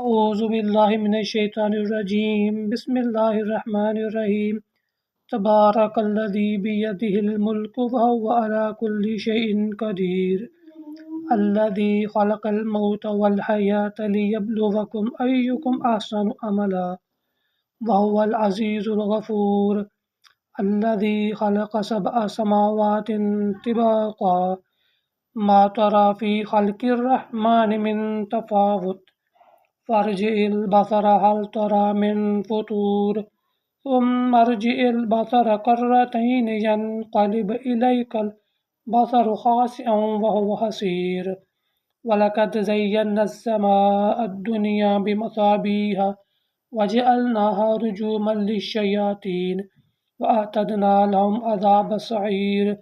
أعوذ بالله من الشيطان الرجيم بسم الله الرحمن الرحيم تبارك الذي بيده الملك وهو على كل شيء قدير الذي خلق الموت والحياة ليبلوكم أيكم أحسن عملا وهو العزيز الغفور الذي خلق 7 سماوات طباقا ما ترى في خلق الرحمن من تفاوت فارجع البصر هل ترى من فطور ثم ارجع البصر كرتين ينقلب إليك البصر خاسئا وهو حسير ولقد زينا السماء الدنيا بمصابيح وجعلناها رجوما للشياطين وأعتدنا لهم عذاب السعير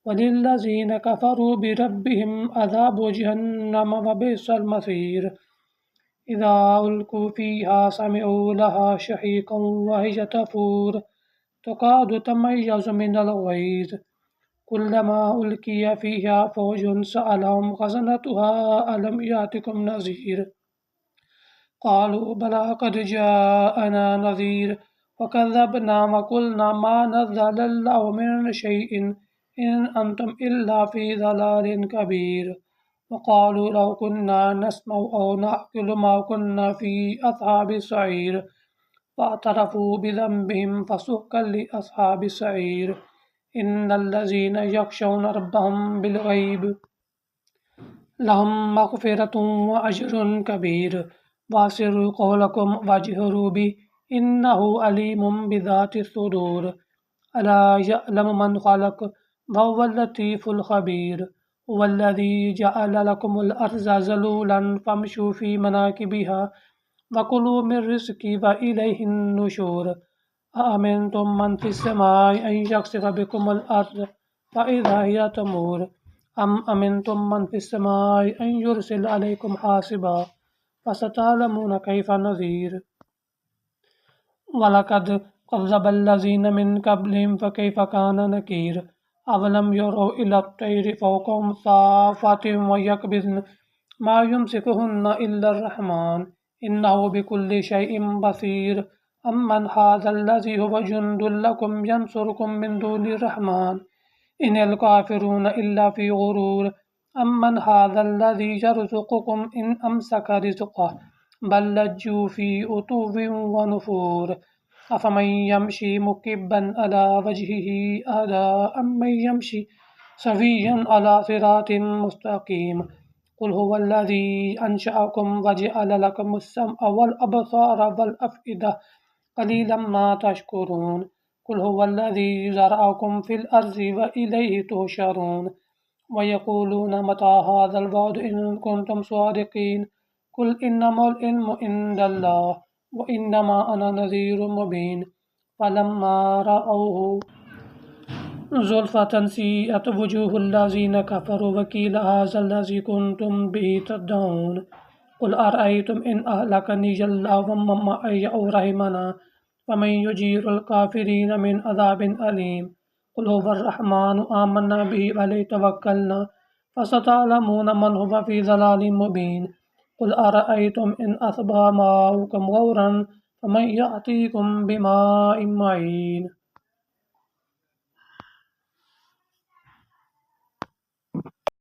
وللذين كفروا بربهم عذاب جهنم وبئس المصير إذا ألقوا فيها سمعوا لها شهيقا وهي تفور تكاد تميز من الغيظ كلما ألقي فيها فوج سألهم خزنتها ألم يأتكم نذير قالوا بلى قد جاءنا نذير وكذبنا وقلنا ما نزل الله من شيء إن أنتم إلا في ضلال كبير وقالوا لو كنا نسمع أو نعقل ما كنا في أصحاب السعير فاعترفوا بذنبهم فسحقا لأصحاب السعير إن الذين يخشون ربهم بالغيب لهم مغفرة وأجر كبير وأسروا قولكم واجهروا به إنه عليم بذات الصدور ألا يعلم من خلق وهو اللطيف الخبير هو الذي جعل لكم الأرض ذلولا فامشوا في مناكبها وكلوا من رزقه وإليه النشور أأمنتم من في السماء أن يخسف بكم الأرض فإذا هي تمور أم أمنتم من في السماء أن يرسل عليكم حاسبا فستعلمون كيف نذير ولقد كذب الذين من قبلهم فكيف كان نكير أولم يروا إلى الطير فوقهم صافات ويقبضن ما يمسكهن إلا الرحمن إنه بكل شيء بصير أمن هذا الذي هو جند لكم ينصركم من دون الرحمن إن الكافرون إلا في غرور أمن هذا الذي يرزقكم إن أمسك رزقه بل لجوا في عتو ونفور أفمن يمشي مكبا على وجهه أهدى أمن يمشي سويا على صراط مستقيم قل هو الذي أنشأكم وجعل لكم السمع والأبصار والأفئدة قليلا ما تشكرون قل هو الذي زرعكم في الأرض وإليه تهشرون ويقولون متى هذا الوعد إن كنتم صادقين قل إنما العلم عند الله وإنما أنا نذير مبين فلما رأوه زلفة سيئت وجوه الذين كفروا وقيل هذا الذي كنتم به تدعون قل أرأيتم إن أهلكني الله ومن معي أو رحمنا فمن يجير الكافرين من عذاب أليم قل هو الرحمن آمنا به عليه توكلنا فستعلمون من هو في ضلال مبين قل أرأيتم إن أصبح ماؤكم غورا فمن يأتيكم بماء معين